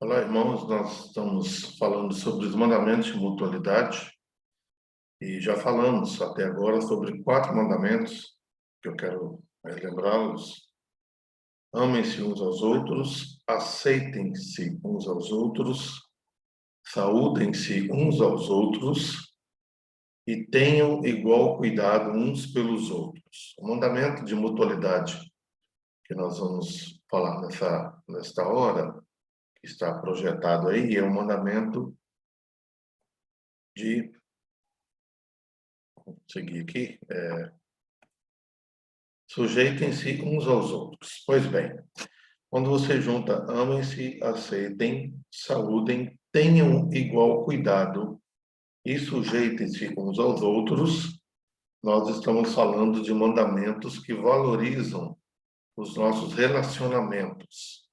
Olá, irmãos. Nós estamos falando sobre os mandamentos de mutualidade e já falamos até agora sobre 4 mandamentos que eu quero lembrá-los. Amem-se uns aos outros, aceitem-se uns aos outros, saúdem-se uns aos outros e tenham igual cuidado uns pelos outros. O mandamento de mutualidade que nós vamos falar nesta hora, que está projetado aí, é o mandamento de... Vou seguir aqui. Sujeitem-se uns aos outros. Pois bem, quando você junta amem-se, aceitem, saúdem, tenham igual cuidado e sujeitem-se uns aos outros, nós estamos falando de mandamentos que valorizam os nossos relacionamentos.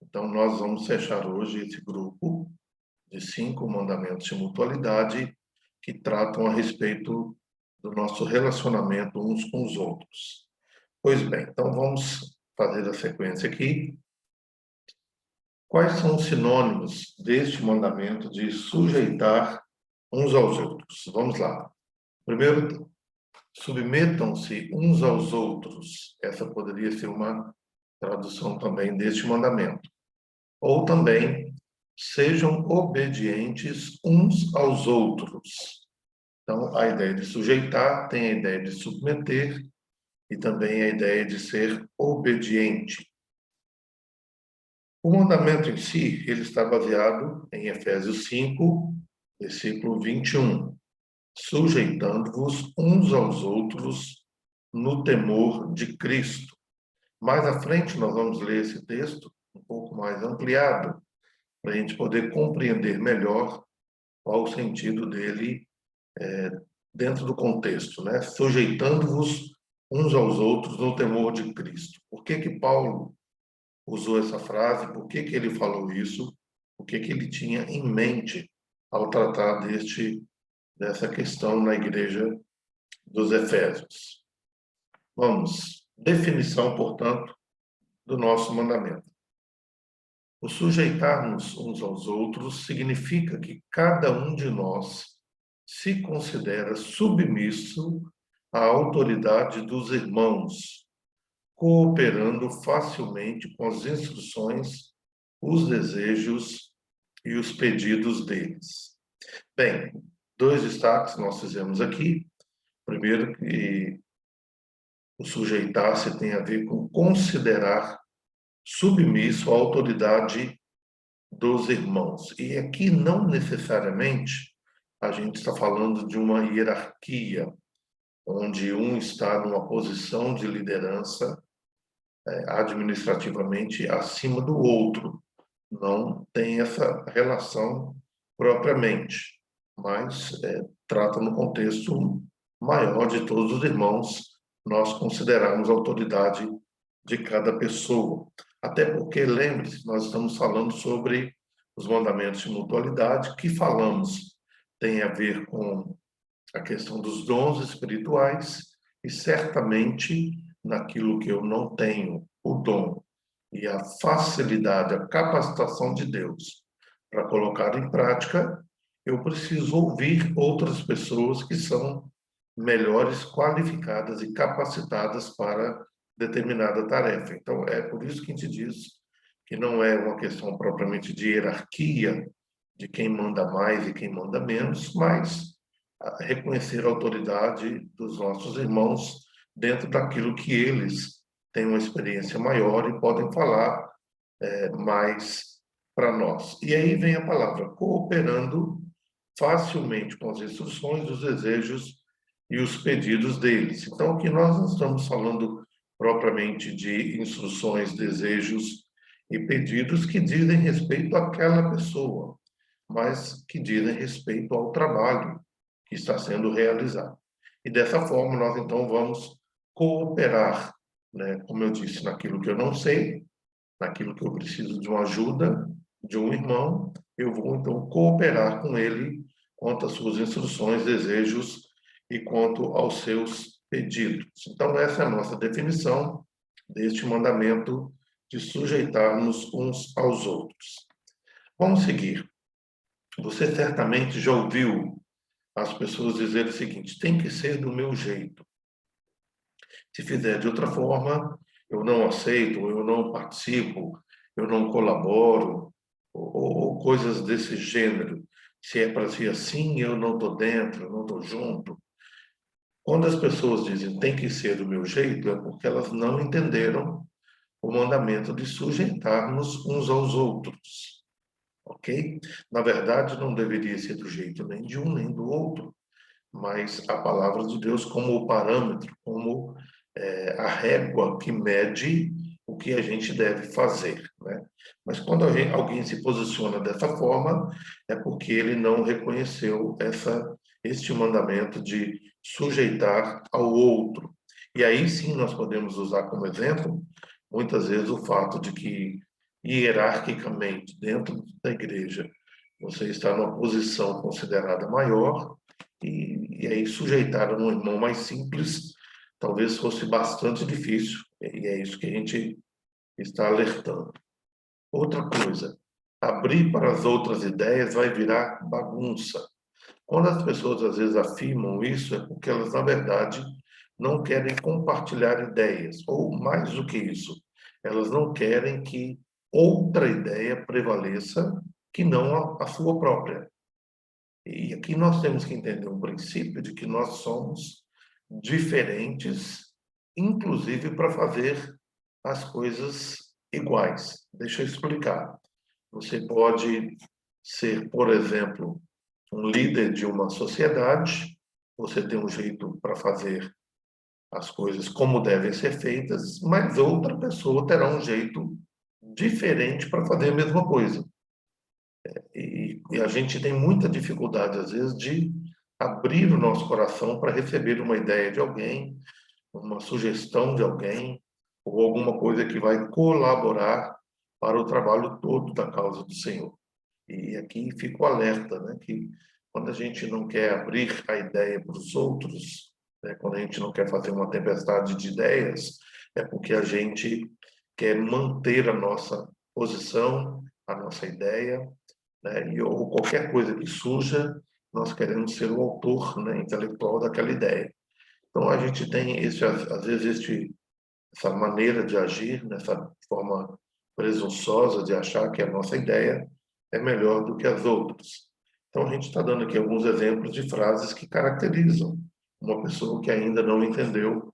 Então, nós vamos fechar hoje esse grupo de 5 mandamentos de mutualidade que tratam a respeito do nosso relacionamento uns com os outros. Pois bem, então vamos fazer a sequência aqui. Quais são os sinônimos deste mandamento de sujeitar uns aos outros? Vamos lá. Primeiro, submetam-se uns aos outros. Essa poderia ser uma tradução também deste mandamento. Ou também, sejam obedientes uns aos outros. Então, a ideia de sujeitar tem a ideia de submeter e também a ideia de ser obediente. O mandamento em si, ele está baseado em Efésios 5, versículo 21. Sujeitando-vos uns aos outros no temor de Cristo. Mais à frente nós vamos ler esse texto um pouco mais ampliado, para a gente poder compreender melhor qual o sentido dele dentro do contexto, né? Sujeitando-vos uns aos outros no temor de Cristo. Por que Paulo usou essa frase? Por que ele falou isso? O que ele tinha em mente ao tratar dessa questão na igreja dos Efésios? Vamos, definição, portanto, do nosso mandamento. O sujeitar-nos uns aos outros significa que cada um de nós se considera submisso à autoridade dos irmãos, cooperando facilmente com as instruções, os desejos e os pedidos deles. Bem, 2 destaques nós fizemos aqui. Primeiro, que o sujeitar-se tem a ver com considerar submisso à autoridade dos irmãos. E aqui não necessariamente a gente está falando de uma hierarquia, onde um está numa posição de liderança administrativamente acima do outro. Não tem essa relação propriamente, mas trata no contexto maior de todos os irmãos, nós considerarmos a autoridade de cada pessoa. Até porque, lembre-se, nós estamos falando sobre os mandamentos de mutualidade, que falamos tem a ver com a questão dos dons espirituais e certamente naquilo que eu não tenho o dom e a facilidade, a capacitação de Deus para colocar em prática, eu preciso ouvir outras pessoas que são melhores qualificadas e capacitadas para determinada tarefa. Então, é por isso que a gente diz que não é uma questão propriamente de hierarquia, de quem manda mais e quem manda menos, mas reconhecer a autoridade dos nossos irmãos dentro daquilo que eles têm uma experiência maior e podem falar mais para nós. E aí vem a palavra, cooperando facilmente com as instruções, os desejos e os pedidos deles. Então, aqui nós não estamos falando propriamente de instruções, desejos e pedidos que dizem respeito àquela pessoa, mas que dizem respeito ao trabalho que está sendo realizado. E dessa forma, nós então vamos cooperar, né? Como eu disse, naquilo que eu não sei, naquilo que eu preciso de uma ajuda de um irmão, eu vou então cooperar com ele quanto às suas instruções, desejos e quanto aos seus pedidos. Então, essa é a nossa definição deste mandamento de sujeitarmos uns aos outros. Vamos seguir. Você certamente já ouviu as pessoas dizerem o seguinte: tem que ser do meu jeito. Se fizer de outra forma, eu não aceito, eu não participo, eu não colaboro, ou coisas desse gênero. Se é para ser assim, eu não estou dentro, eu não estou junto. Quando as pessoas dizem tem que ser do meu jeito, é porque elas não entenderam o mandamento de sujeitar-nos uns aos outros, ok? Na verdade, não deveria ser do jeito nem de um nem do outro, mas a palavra de Deus como o parâmetro, como a régua que mede o que a gente deve fazer, né? Mas quando alguém se posiciona dessa forma, é porque ele não reconheceu este mandamento de sujeitar ao outro. E aí sim nós podemos usar como exemplo, muitas vezes, o fato de que, hierarquicamente, dentro da igreja, você está numa posição considerada maior, e aí sujeitar um irmão mais simples talvez fosse bastante difícil, e é isso que a gente está alertando. Outra coisa, abrir para as outras ideias vai virar bagunça. Quando as pessoas às vezes afirmam isso, é porque elas, na verdade, não querem compartilhar ideias, ou mais do que isso, elas não querem que outra ideia prevaleça que não a sua própria. E aqui nós temos que entender um princípio de que nós somos diferentes, inclusive para fazer as coisas iguais. Deixa eu explicar. Você pode ser, por exemplo, um líder de uma sociedade, você tem um jeito para fazer as coisas como devem ser feitas, mas outra pessoa terá um jeito diferente para fazer a mesma coisa. E a gente tem muita dificuldade, às vezes, de abrir o nosso coração para receber uma ideia de alguém, uma sugestão de alguém, ou alguma coisa que vai colaborar para o trabalho todo da causa do Senhor. E aqui fica o alerta, né, que quando a gente não quer abrir a ideia para os outros, né, quando a gente não quer fazer uma tempestade de ideias, é porque a gente quer manter a nossa posição, a nossa ideia, né, ou qualquer coisa que surja, nós queremos ser o autor, né, intelectual daquela ideia. Então a gente tem às vezes essa maneira de agir, nessa forma presunçosa de achar que a nossa ideia é melhor do que as outras. Então a gente está dando aqui alguns exemplos de frases que caracterizam uma pessoa que ainda não entendeu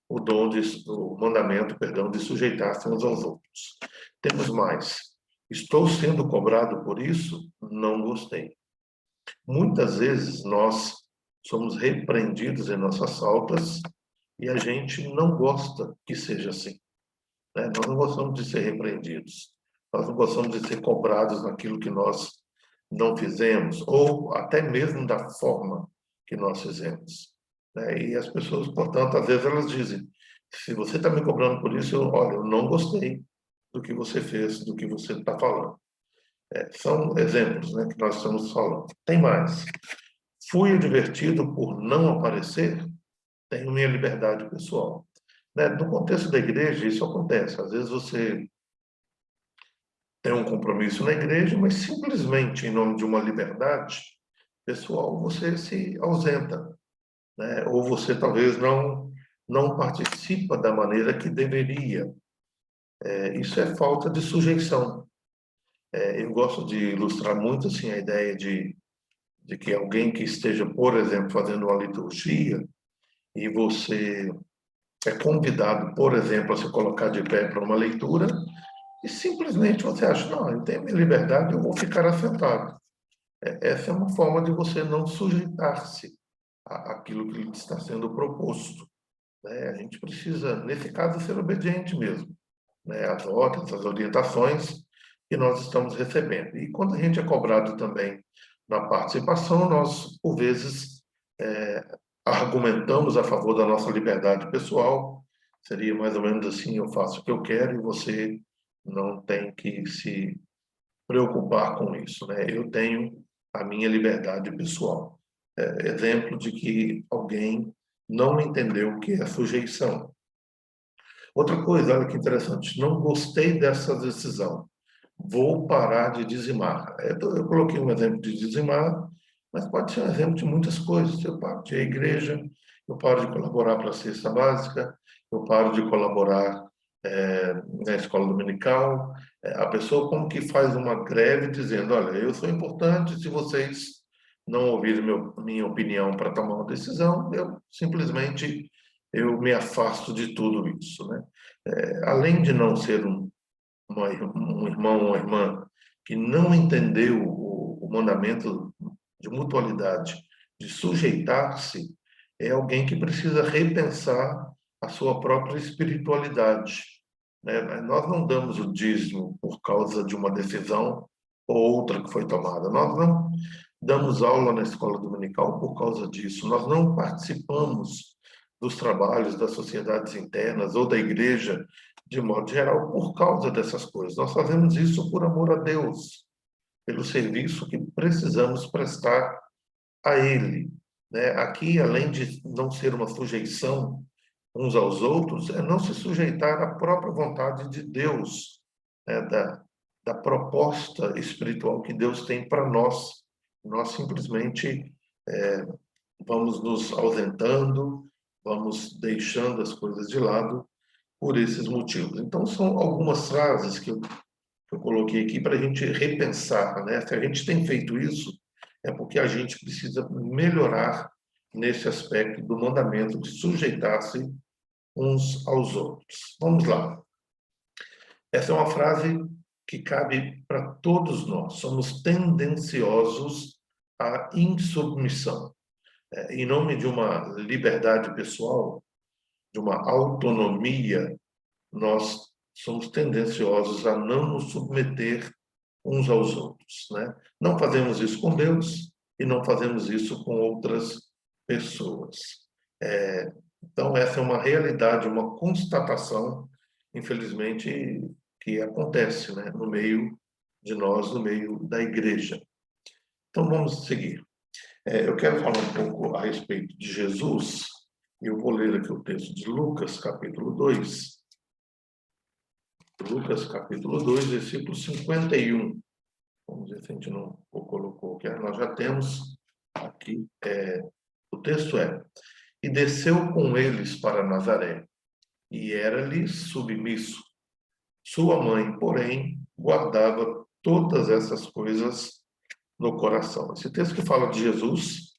o mandamento, perdão, de sujeitar-se uns aos outros. Temos mais. Estou sendo cobrado por isso? Não gostei. Muitas vezes nós somos repreendidos em nossas faltas e a gente não gosta que seja assim, né? Nós não gostamos de ser repreendidos. Nós não gostamos de ser cobrados naquilo que nós não fizemos, ou até mesmo da forma que nós fizemos, né? E as pessoas, portanto, às vezes elas dizem: se você está me cobrando por isso, olha, eu não gostei do que você fez, do que você está falando. São exemplos, né, que nós estamos falando. Tem mais. Fui advertido por não aparecer, tenho minha liberdade pessoal. Né? No contexto da igreja, isso acontece. Às vezes você tem um compromisso na igreja, mas simplesmente em nome de uma liberdade pessoal você se ausenta, né? Ou você talvez não participa da maneira que deveria. Isso é falta de sujeição. Eu gosto de ilustrar muito assim a ideia de que alguém que esteja, por exemplo, fazendo uma liturgia e você é convidado, por exemplo, a se colocar de pé para uma leitura e simplesmente você acha, não, eu tenho minha liberdade, eu vou ficar assentado. Essa é uma forma de você não sujeitar-se àquilo que lhe está sendo proposto, né? A gente precisa, nesse caso, ser obediente mesmo, né? Às ordens, às orientações que nós estamos recebendo. E quando a gente é cobrado também na participação, nós, por vezes, argumentamos a favor da nossa liberdade pessoal. Seria mais ou menos assim: eu faço o que eu quero e você não tem que se preocupar com isso, né? Eu tenho a minha liberdade pessoal. Exemplo de que alguém não entendeu o que é sujeição. Outra coisa, olha que interessante, não gostei dessa decisão. vou parar de dizimar. Eu coloquei um exemplo de dizimar, mas pode ser um exemplo de muitas coisas. Eu paro de ir à igreja, eu paro de colaborar para a cesta básica, eu paro de colaborar na escola dominical. A pessoa como que faz uma greve dizendo, olha, eu sou importante, se vocês não ouvirem minha opinião para tomar uma decisão, eu simplesmente me afasto de tudo isso, né? Além de não ser um irmão ou uma irmã que não entendeu o mandamento de mutualidade, de sujeitar-se, é alguém que precisa repensar a sua própria espiritualidade, né? Nós não damos o dízimo por causa de uma decisão ou outra que foi tomada. Nós não damos aula na escola dominical por causa disso. Nós não participamos dos trabalhos das sociedades internas ou da igreja de modo geral por causa dessas coisas. Nós fazemos isso por amor a Deus, pelo serviço que precisamos prestar a Ele, né? Aqui, além de não ser uma sujeição uns aos outros, é não se sujeitar à própria vontade de Deus, né? Da proposta espiritual que Deus tem para nós. Nós simplesmente vamos nos ausentando, vamos deixando as coisas de lado por esses motivos. Então, são algumas frases que eu coloquei aqui para a gente repensar, né? Se a gente tem feito isso, é porque a gente precisa melhorar nesse aspecto do mandamento de sujeitar-se uns aos outros. Vamos lá. Essa é uma frase que cabe para todos nós. Somos tendenciosos à insubmissão. Em nome de uma liberdade pessoal, de uma autonomia, nós somos tendenciosos a não nos submeter uns aos outros, né? Não fazemos isso com Deus e não fazemos isso com outras pessoas. Então, essa é uma realidade, uma constatação, infelizmente, que acontece, né, no meio de nós, no meio da igreja. Então, vamos seguir. Eu quero falar um pouco a respeito de Jesus, e eu vou ler aqui o texto de Lucas, capítulo 2. Lucas, capítulo 2, versículo 51. Vamos ver se a gente não colocou aqui. Nós já temos aqui. O texto e desceu com eles para Nazaré, e era-lhe submisso. Sua mãe, porém, guardava todas essas coisas no coração. Esse texto que fala de Jesus,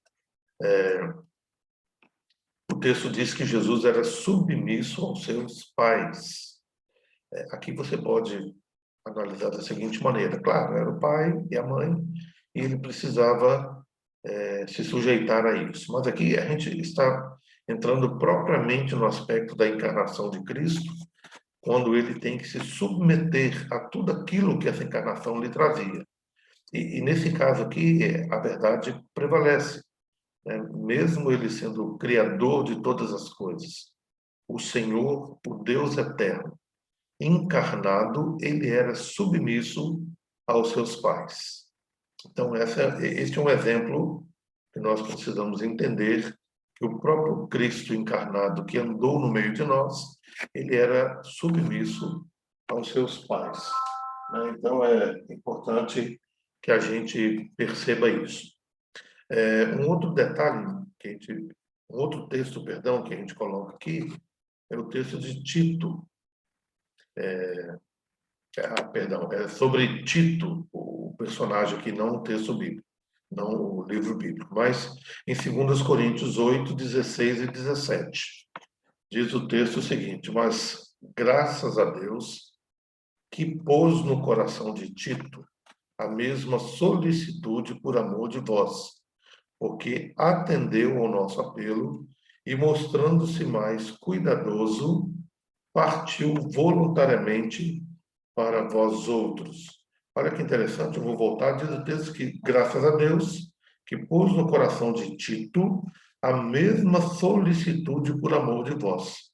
o texto diz que Jesus era submisso aos seus pais. Aqui você pode analisar da seguinte maneira: claro, era o pai e a mãe, e ele precisava se sujeitar a isso. Mas aqui a gente está entrando propriamente no aspecto da encarnação de Cristo, quando ele tem que se submeter a tudo aquilo que essa encarnação lhe trazia. E nesse caso aqui, a verdade prevalece, né? Mesmo ele sendo o criador de todas as coisas, o Senhor, o Deus eterno, encarnado, ele era submisso aos seus pais. Então, este é um exemplo que nós precisamos entender, que o próprio Cristo encarnado, que andou no meio de nós, ele era submisso aos seus pais, né? Então, é importante que a gente perceba isso. Um outro detalhe, um outro texto, perdão, que a gente coloca aqui, é o texto de Tito. Perdão, é sobre Tito, o personagem aqui, não o texto bíblico, não o livro bíblico, mas em 2 Coríntios 8, 16 e 17. Diz o texto o seguinte: mas graças a Deus que pôs no coração de Tito a mesma solicitude por amor de vós, porque atendeu ao nosso apelo e, mostrando-se mais cuidadoso, partiu voluntariamente para vós outros. Olha que interessante, eu vou voltar, diz o texto que, graças a Deus, que pôs no coração de Tito a mesma solicitude por amor de vós,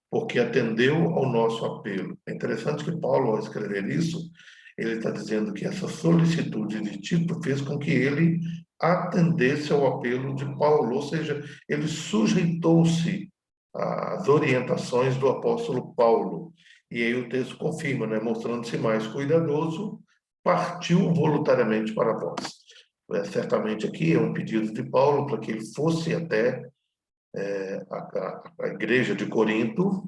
porque atendeu ao nosso apelo. É interessante que Paulo, ao escrever isso, ele está dizendo que essa solicitude de Tito fez com que ele atendesse ao apelo de Paulo, ou seja, ele sujeitou-se às orientações do apóstolo Paulo. E aí o texto confirma, né? Mostrando-se mais cuidadoso, partiu voluntariamente para vós. Certamente aqui é um pedido de Paulo para que ele fosse até a igreja de Corinto,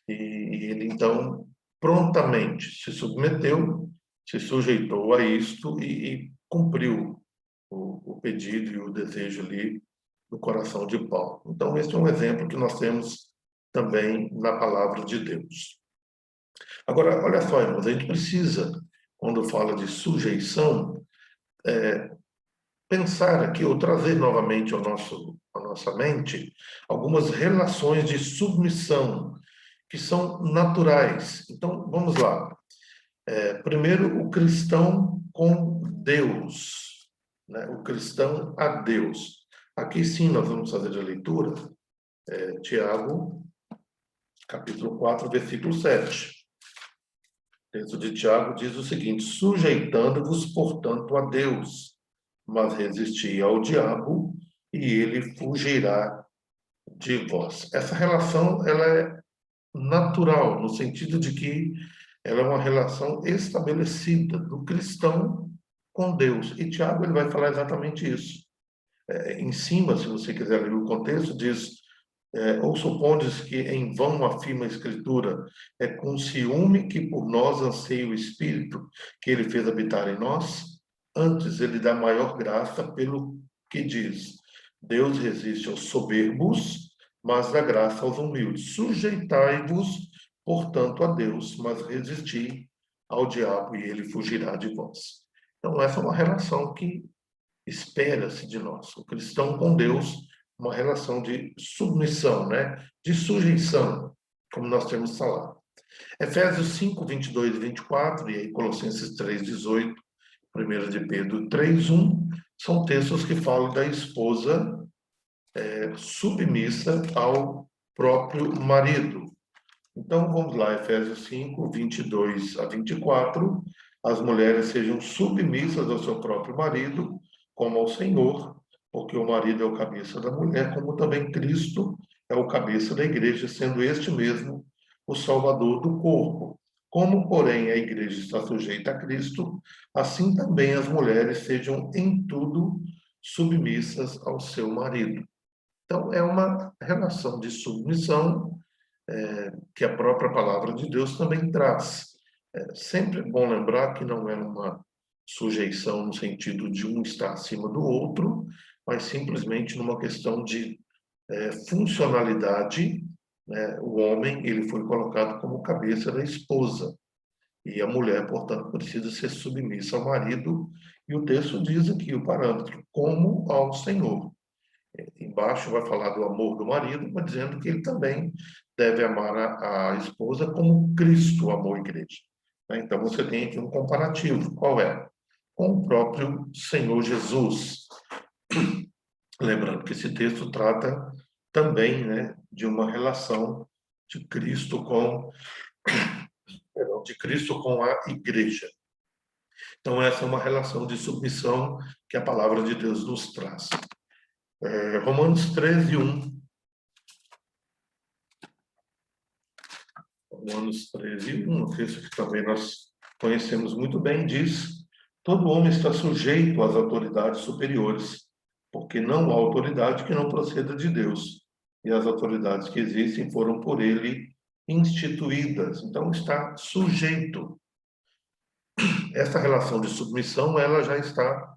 e ele então prontamente se submeteu, se sujeitou a isto e cumpriu o pedido e o desejo ali do coração de Paulo. Então, esse é um exemplo que nós temos também na palavra de Deus. Agora, olha só, irmãos, a gente precisa, quando fala de sujeição, pensar aqui, ou trazer novamente à nossa mente, algumas relações de submissão que são naturais. Então, vamos lá. Primeiro, o cristão com Deus, né? O cristão a Deus. Aqui sim nós vamos fazer a leitura, Tiago, capítulo 4, versículo 7. O texto de Tiago diz o seguinte: sujeitando-vos, portanto, a Deus, mas resisti ao diabo, e ele fugirá de vós. Essa relação, ela é natural, no sentido de que ela é uma relação estabelecida do cristão com Deus. E Tiago ele vai falar exatamente isso. Em cima, se você quiser ler o contexto, diz: ou supondes que em vão afirma a Escritura, é com ciúme que por nós anseia o Espírito que ele fez habitar em nós? Antes, ele dá maior graça pelo que diz: Deus resiste aos soberbos, mas dá graça aos humildes. Sujeitai-vos, portanto, a Deus, mas resisti ao diabo e ele fugirá de vós. Então, essa é uma relação que espera-se de nós. O cristão com Deus, uma relação de submissão, né? De sujeição, como nós temos falado. Efésios 5, 22 e 24, e aí Colossenses 3, 18, 1 de Pedro 3, 1, são textos que falam da esposa submissa ao próprio marido. Então, vamos lá, Efésios 5, 22 a 24. As mulheres sejam submissas ao seu próprio marido, como ao Senhor, porque o marido é o cabeça da mulher, como também Cristo é o cabeça da igreja, sendo este mesmo o Salvador do corpo. Como, porém, a igreja está sujeita a Cristo, assim também as mulheres sejam em tudo submissas ao seu marido. Então, é uma relação de submissão que a própria palavra de Deus também traz. Sempre é bom lembrar que não é uma sujeição no sentido de um estar acima do outro, mas simplesmente numa questão de funcionalidade, né? O homem ele foi colocado como cabeça da esposa e a mulher, portanto, precisa ser submissa ao marido. E o texto diz aqui o parâmetro, como ao Senhor. Embaixo vai falar do amor do marido, mas dizendo que ele também deve amar a esposa como Cristo amou a igreja. Então, você tem aqui um comparativo. Qual é? Com o próprio Senhor Jesus. Lembrando que esse texto trata também, né, de uma relação de Cristo com a igreja. Então, essa é uma relação de submissão que a palavra de Deus nos traz. Romanos 13, 1. Romanos 13, 1, um texto que também nós conhecemos muito bem, diz: todo homem está sujeito às autoridades superiores, porque não há autoridade que não proceda de Deus, e as autoridades que existem foram por ele instituídas. Então, está sujeito. Essa relação de submissão, ela já está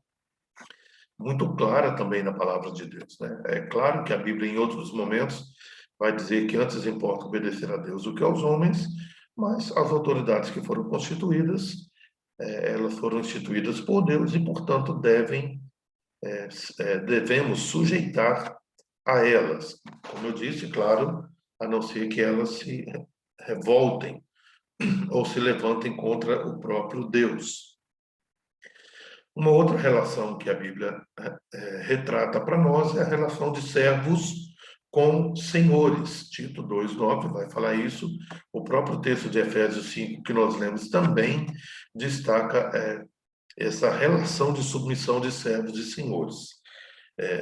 muito clara também na palavra de Deus, né? É claro que a Bíblia, em outros momentos, vai dizer que antes importa obedecer a Deus do que aos homens, mas as autoridades que foram constituídas, elas foram instituídas por Deus e, portanto, devemos sujeitar a elas. Como eu disse, claro, a não ser que elas se revoltem ou se levantem contra o próprio Deus. Uma outra relação que a Bíblia retrata para nós é a relação de servos com senhores. Tito 2:9 vai falar isso. O próprio texto de Efésios 5, que nós lemos, também destaca essa relação de submissão de servos e senhores.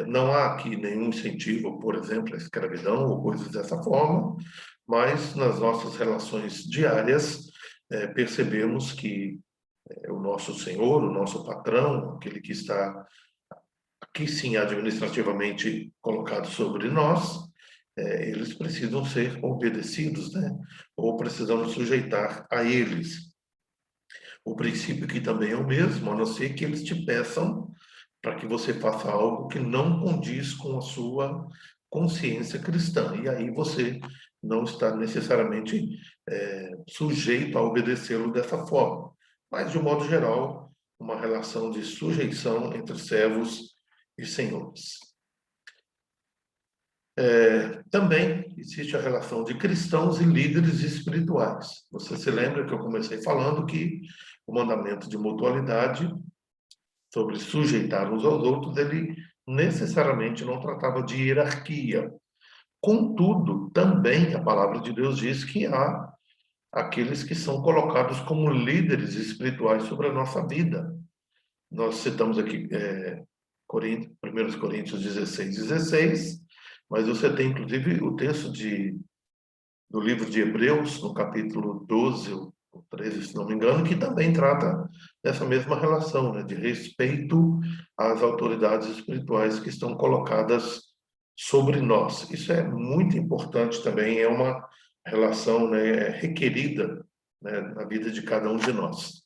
Não há aqui nenhum incentivo, por exemplo, à escravidão ou coisas dessa forma, mas nas nossas relações diárias percebemos que é o nosso senhor, o nosso patrão, aquele que está aqui sim administrativamente colocado sobre nós, eles precisam ser obedecidos, né? Ou precisamos sujeitar a eles. O princípio que também é o mesmo, a não ser que eles te peçam para que você faça algo que não condiz com a sua consciência cristã. E aí você não está necessariamente sujeito a obedecê-lo dessa forma. Mas, de um modo geral, uma relação de sujeição entre servos e senhores. Também existe a relação de cristãos e líderes espirituais. Você se lembra que eu comecei falando que o mandamento de mutualidade sobre sujeitar uns aos outros, ele necessariamente não tratava de hierarquia. Contudo, também a palavra de Deus diz que há aqueles que são colocados como líderes espirituais sobre a nossa vida. Nós citamos aqui 1 Coríntios 16, mas você tem inclusive o texto do livro de Hebreus, no capítulo 12, ou 13, se não me engano, que também trata dessa mesma relação, né, de respeito às autoridades espirituais que estão colocadas sobre nós. Isso é muito importante também, é uma relação, né, requerida, né, na vida de cada um de nós.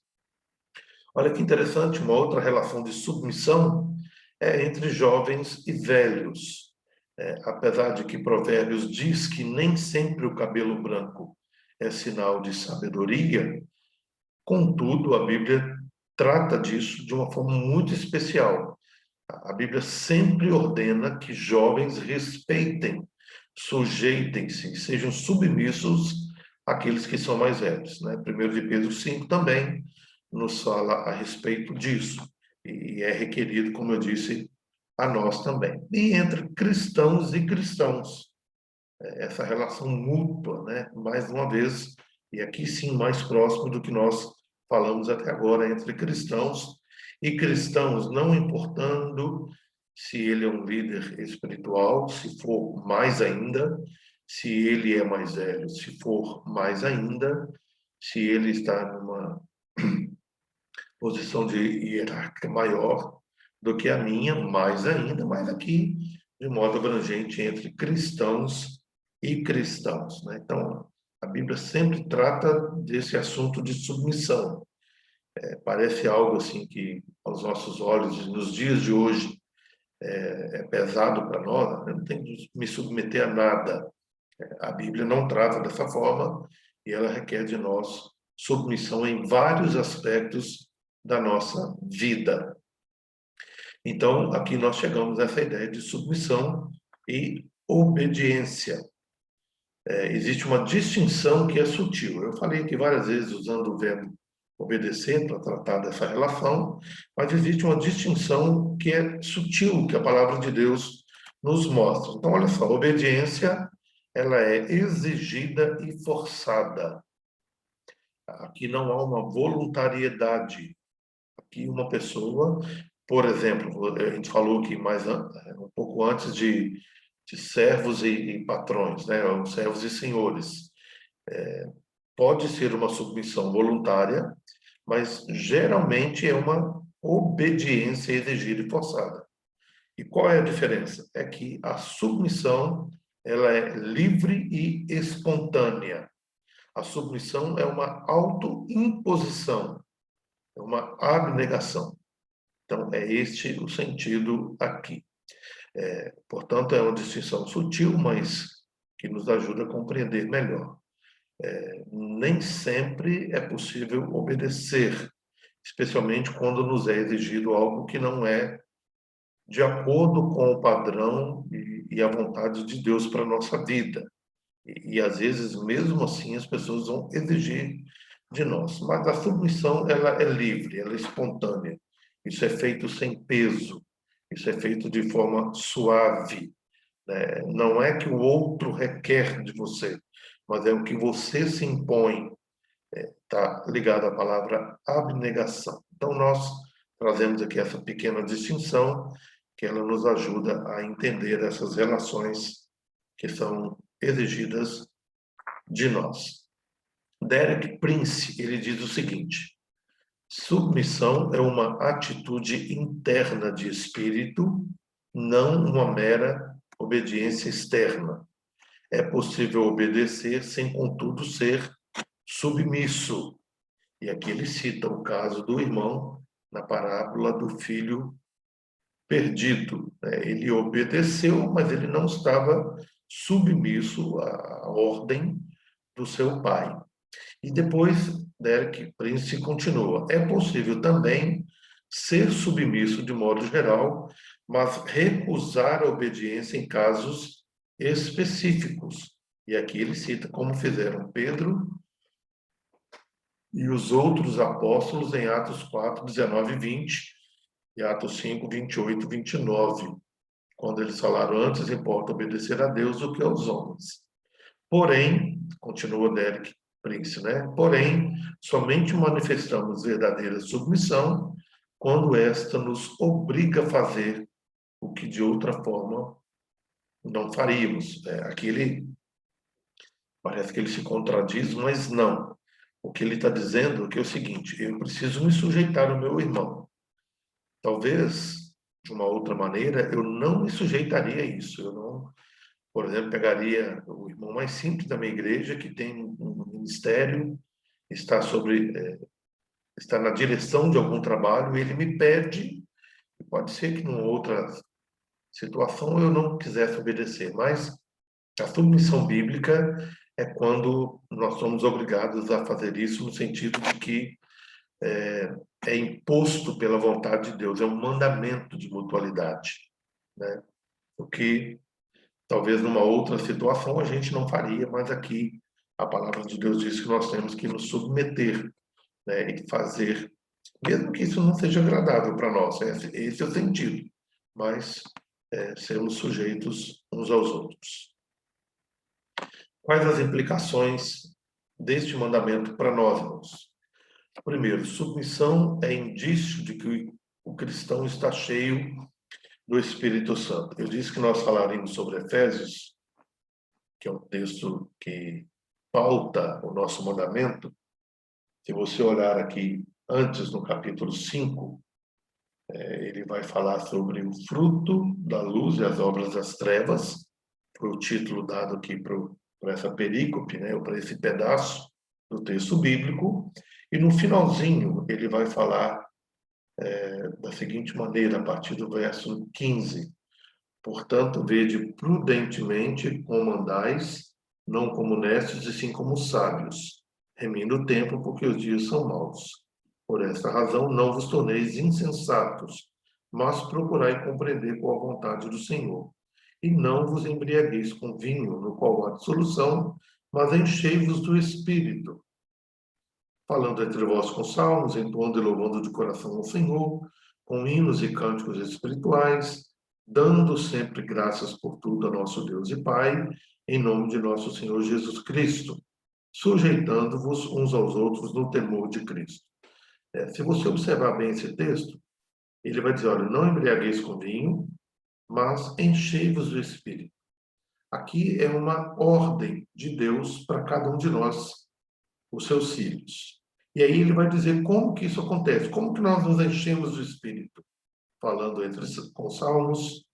Olha que interessante, uma outra relação de submissão é entre jovens e velhos. Apesar de que Provérbios diz que nem sempre o cabelo branco é sinal de sabedoria, contudo, a Bíblia trata disso de uma forma muito especial. A Bíblia sempre ordena que jovens respeitem, sujeitem-se, sejam submissos àqueles que são mais velhos, né? 1 de Pedro 5 também nos fala a respeito disso. E é requerido, como eu disse, a nós também. E entre cristãos e cristãos, essa relação mútua, né? Mais uma vez, e aqui sim mais próximo do que nós falamos até agora, entre cristãos e cristãos, não importando se ele é um líder espiritual, se for mais ainda, se ele é mais velho, se for mais ainda, se ele está numa posição de hierarquia maior do que a minha, mais ainda, mas aqui, de modo abrangente, entre cristãos e cristãos, né? Então, a Bíblia sempre trata desse assunto de submissão. Parece algo assim que, aos nossos olhos, nos dias de hoje, é pesado para nós, eu não tenho que me submeter a nada. A Bíblia não trata dessa forma e ela requer de nós submissão em vários aspectos da nossa vida. Então, aqui nós chegamos a essa ideia de submissão e obediência. Existe uma distinção que é sutil. Eu falei aqui várias vezes usando o verbo obedecer para tratar dessa relação, mas existe uma distinção que é sutil, que a palavra de Deus nos mostra. Então, olha só, obediência, ela é exigida e forçada. Aqui não há uma voluntariedade. Aqui uma pessoa, por exemplo, a gente falou aqui um pouco antes de servos e patrões, né? Os servos e senhores. Pode ser uma submissão voluntária, mas geralmente é uma obediência exigida e forçada. E qual é a diferença? É que a submissão ela é livre e espontânea. A submissão é uma autoimposição, é uma abnegação. Então, é este o sentido aqui. Portanto, é uma distinção sutil, mas que nos ajuda a compreender melhor. Nem sempre é possível obedecer, especialmente quando nos é exigido algo que não é de acordo com o padrão e a vontade de Deus para a nossa vida. E às vezes, mesmo assim, as pessoas vão exigir de nós. Mas a submissão, ela é livre, ela é espontânea. Isso é feito sem peso, isso é feito de forma suave, né? Não é que o outro requer de você, mas é o que você se impõe. Está ligado à palavra abnegação. Então, nós trazemos aqui essa pequena distinção, que ela nos ajuda a entender essas relações que são exigidas de nós. Derek Prince, ele diz o seguinte: Submissão é uma atitude interna de espírito, não uma mera obediência externa. É possível obedecer sem, contudo, ser submisso. E aqui ele cita o caso do irmão na parábola do filho perdido. Ele obedeceu, mas ele não estava submisso à ordem do seu pai. E depois, Derek Prince continua. É possível também ser submisso de modo geral, mas recusar a obediência em casos específicos. E aqui ele cita como fizeram Pedro e os outros apóstolos em Atos 4, 19 e 20, e Atos 5, 28 e 29, quando eles falaram: antes importa obedecer a Deus do que aos homens. Porém, continua Derek Prince, né? Porém, somente manifestamos verdadeira submissão quando esta nos obriga a fazer o que de outra forma não faríamos. Aqui ele parece que ele se contradiz, mas não. O que ele está dizendo é que é o seguinte: eu preciso me sujeitar ao meu irmão. Talvez, de uma outra maneira, eu não me sujeitaria a isso. Eu não, por exemplo, pegaria o irmão mais simples da minha igreja, que tem um ministério, está está na direção de algum trabalho, e ele me pede, pode ser que numa outra situação eu não quisesse obedecer, mas a submissão bíblica é quando nós somos obrigados a fazer isso no sentido de que é imposto pela vontade de Deus, é um mandamento de mutualidade, né? O que talvez numa outra situação a gente não faria, mas aqui a palavra de Deus diz que nós temos que nos submeter, né, e fazer, mesmo que isso não seja agradável para nós, esse é o sentido, mas sermos sujeitos uns aos outros. Quais as implicações deste mandamento para nós, irmãos? Primeiro, submissão é indício de que o cristão está cheio do Espírito Santo. Eu disse que nós falaríamos sobre Efésios, que é um texto que pauta o nosso mandamento. Se você olhar aqui antes, no capítulo 5, ele vai falar sobre o fruto da luz e as obras das trevas. Foi o título dado aqui para essa perícope, né, ou para esse pedaço do texto bíblico. E no finalzinho, ele vai falar da seguinte maneira, a partir do verso 15. Portanto, vede prudentemente como andais, não como necios, e sim como sábios, remindo o tempo, porque os dias são maus. Por esta razão, não vos torneis insensatos, mas procurai compreender qual a vontade do Senhor. E não vos embriagueis com vinho, no qual há dissolução, mas enchei-vos do Espírito, falando entre vós com salmos, entoando e louvando de coração ao Senhor, com hinos e cânticos espirituais, dando sempre graças por tudo a nosso Deus e Pai, em nome de nosso Senhor Jesus Cristo, sujeitando-vos uns aos outros no temor de Cristo. Se você observar bem esse texto, ele vai dizer: olha, não embriagueis com vinho, mas enchei-vos do Espírito. Aqui é uma ordem de Deus para cada um de nós, os seus filhos. E aí ele vai dizer como que isso acontece, como que nós nos enchemos do Espírito, falando com salmos,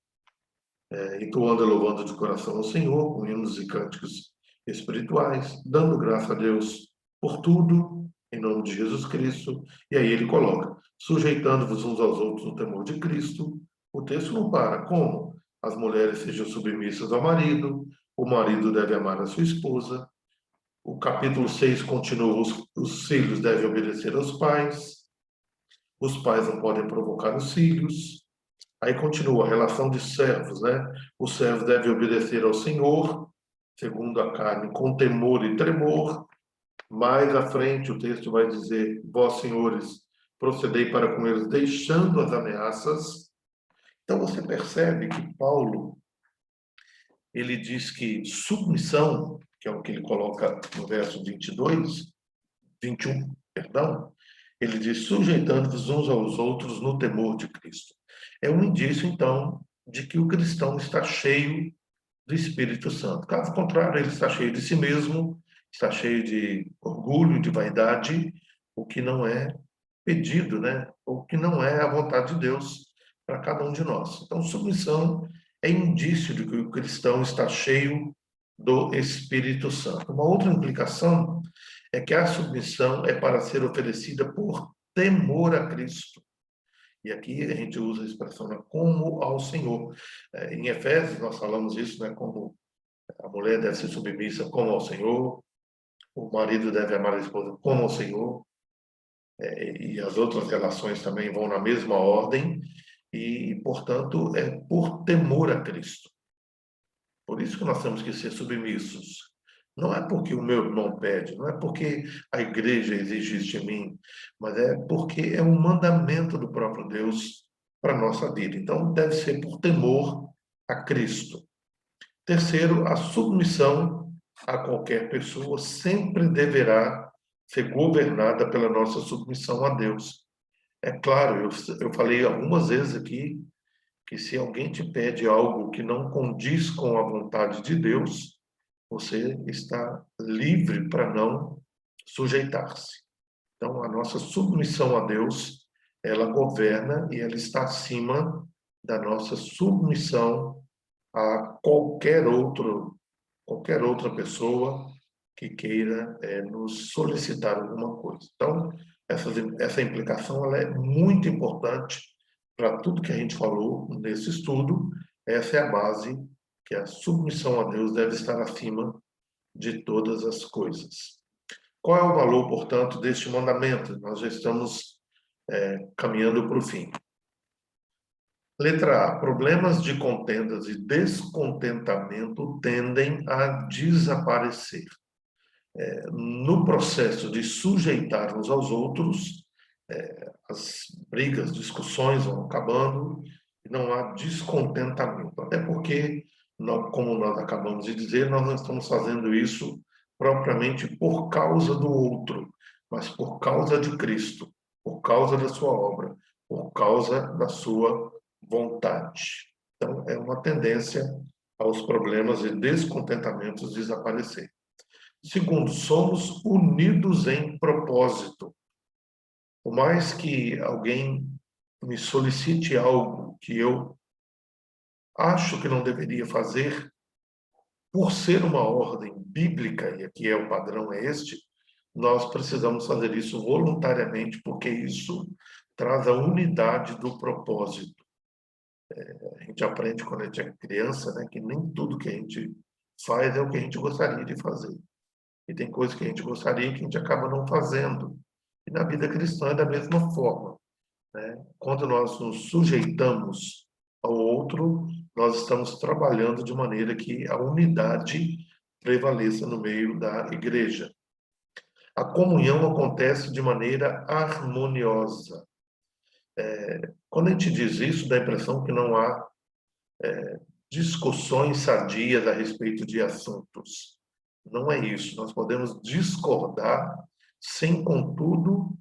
entoando e louvando de coração ao Senhor, com hinos e cânticos espirituais, dando graça a Deus por tudo, em nome de Jesus Cristo. E aí ele coloca: sujeitando-vos uns aos outros no temor de Cristo. O texto não para. Como? As mulheres sejam submissas ao marido, o marido deve amar a sua esposa. O capítulo 6 continua: os filhos devem obedecer aos pais, os pais não podem provocar os filhos. Aí continua a relação de servos, né? Os servos devem obedecer ao Senhor, segundo a carne, com temor e tremor. Mais à frente o texto vai dizer: vós, senhores, procedei para com eles, deixando as ameaças. Então você percebe que Paulo, ele diz que submissão, que é o que ele coloca no verso 21, perdão, ele diz: sujeitando-vos uns aos outros no temor de Cristo. É um indício, então, de que o cristão está cheio do Espírito Santo. Caso contrário, ele está cheio de si mesmo, está cheio de orgulho, de vaidade, o que não é pedido, né? Ou que não é a vontade de Deus para cada um de nós. Então, submissão é indício de que o cristão está cheio do Espírito Santo. Uma outra implicação é que a submissão é para ser oferecida por temor a Cristo. E aqui a gente usa a expressão, né, como ao Senhor. Em Efésios nós falamos isso, né, como a mulher deve ser submissa como ao Senhor, o marido deve amar a esposa como ao Senhor, e as outras relações também vão na mesma ordem, e, portanto, é por temor a Cristo. Por isso que nós temos que ser submissos. Não é porque o meu irmão pede, não é porque a igreja exige isso de mim, mas é porque é um mandamento do próprio Deus para a nossa vida. Então, deve ser por temor a Cristo. Terceiro, a submissão a qualquer pessoa sempre deverá ser governada pela nossa submissão a Deus. É claro, eu falei algumas vezes aqui que se alguém te pede algo que não condiz com a vontade de Deus, você está livre para não sujeitar-se. Então, a nossa submissão a Deus, ela governa e ela está acima da nossa submissão a qualquer outra pessoa que queira nos solicitar alguma coisa. Então, essa implicação ela é muito importante para tudo que a gente falou nesse estudo. Essa é a base, que a submissão a Deus deve estar acima de todas as coisas. Qual é o valor, portanto, deste mandamento? Nós já estamos caminhando para o fim. Letra A. Problemas de contendas e descontentamento tendem a desaparecer. No processo de sujeitar-nos aos outros, as brigas, discussões vão acabando e não há descontentamento. Até porque, como nós acabamos de dizer, nós não estamos fazendo isso propriamente por causa do outro, mas por causa de Cristo, por causa da sua obra, por causa da sua vontade. Então, é uma tendência aos problemas e descontentamentos desaparecer. Segundo, somos unidos em propósito. Por mais que alguém me solicite algo que eu acho que não deveria fazer, por ser uma ordem bíblica, e aqui o padrão é este, nós precisamos fazer isso voluntariamente, porque isso traz a unidade do propósito. A gente aprende quando a gente é criança, né, que nem tudo que a gente faz é o que a gente gostaria de fazer. E tem coisas que a gente gostaria que a gente acaba não fazendo. E na vida cristã é da mesma forma, né? Quando nós nos sujeitamos ao outro, nós estamos trabalhando de maneira que a unidade prevaleça no meio da igreja. A comunhão acontece de maneira harmoniosa. Quando a gente diz isso, dá a impressão que não há discussões sadias a respeito de assuntos. Não é isso. Nós podemos discordar sem, contudo,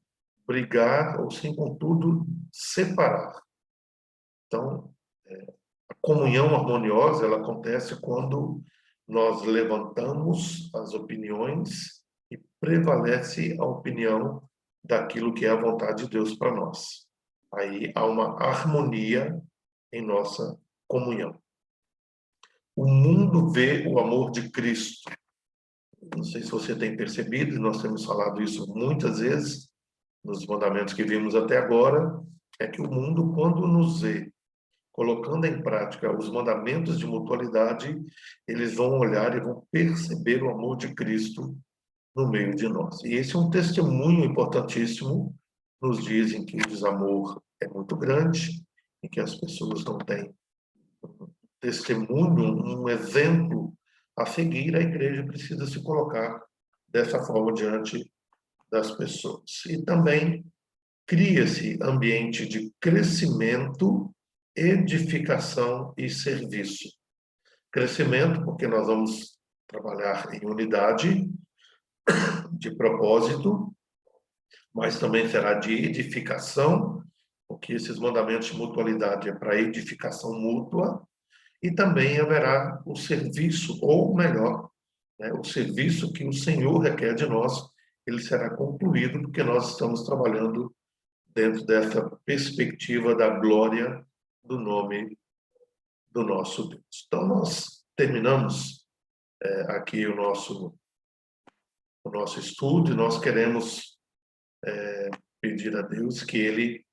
brigar ou sem, contudo, separar. Então, a comunhão harmoniosa ela acontece quando nós levantamos as opiniões e prevalece a opinião daquilo que é a vontade de Deus para nós. Aí há uma harmonia em nossa comunhão. O mundo vê o amor de Cristo. Não sei se você tem percebido, nós temos falado isso muitas vezes nos mandamentos que vimos até agora, é que o mundo, quando nos vê colocando em prática os mandamentos de mutualidade, eles vão olhar e vão perceber o amor de Cristo no meio de nós. E esse é um testemunho importantíssimo nos dias em que o desamor é muito grande, em que as pessoas não têm testemunho, um exemplo a seguir, a igreja precisa se colocar dessa forma diante das pessoas. E também cria-se ambiente de crescimento, edificação e serviço. Crescimento, porque nós vamos trabalhar em unidade de propósito, mas também será de edificação, porque esses mandamentos de mutualidade é para edificação mútua, e também haverá o serviço, ou melhor, né, o serviço que o Senhor requer de nós, ele será concluído, porque nós estamos trabalhando dentro dessa perspectiva da glória do nome do nosso Deus. Então, nós terminamos aqui o nosso estudo, e nós queremos pedir a Deus que Ele